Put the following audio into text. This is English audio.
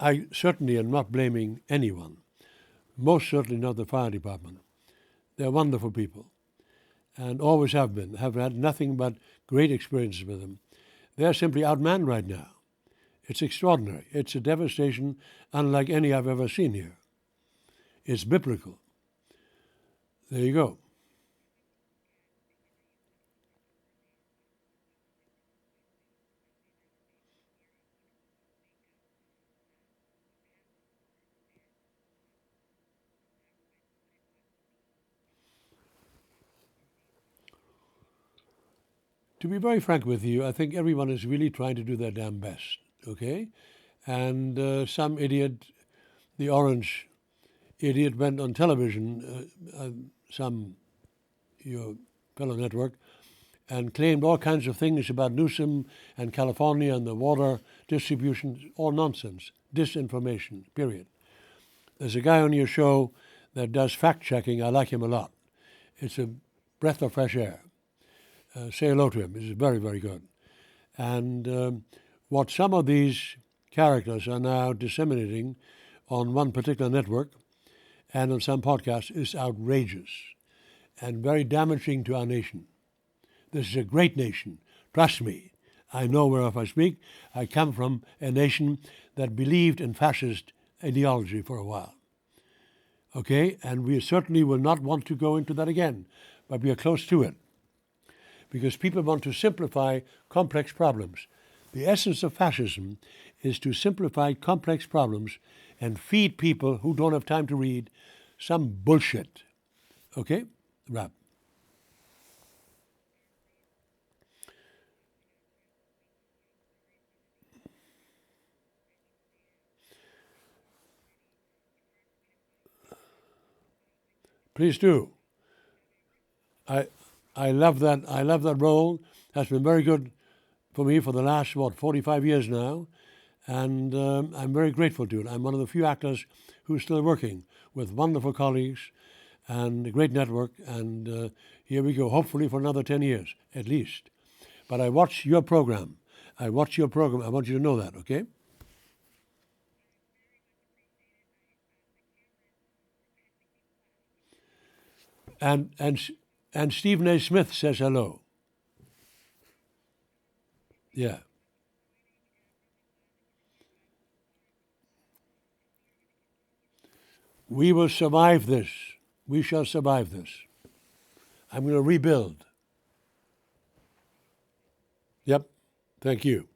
I certainly am not blaming anyone, most certainly not the fire department. They're wonderful people and always have been, have had nothing but great experiences with them. They're simply outmanned right now. It's extraordinary. It's a devastation unlike any I've ever seen here. It's biblical. There you go. To be very frank with you, I think everyone is really trying to do their damn best, okay? And some idiot, the orange idiot, went on television, some your fellow network, and claimed all kinds of things about Newsom and California and the water distribution, all nonsense, disinformation, period. There's a guy on your show that does fact-checking. I like him a lot. It's a breath of fresh air. Say hello to him. He's very, very good. And what some of these characters are now disseminating on one particular network and on some podcasts is outrageous and very damaging to our nation. This is a great nation. Trust me. I know whereof I speak. I come from a nation that believed in fascist ideology for a while. Okay? And we certainly will not want to go into that again, but we are close to it. Because people want to simplify complex problems. The essence of fascism is to simplify complex problems and feed people who don't have time to read some bullshit. Okay? Wrap. Please do. I love that. I love that role. Has been very good for me for the last 45 years now, and I'm very grateful to it. I'm one of the few actors who's still working with wonderful colleagues and a great network. And here we go. Hopefully for another 10 years at least. But I watch your program. I watch your program. I want you to know that. Okay. And Stephen A. Smith says hello. Yeah. We will survive this. We shall survive this. I'm going to rebuild. Yep. Thank you.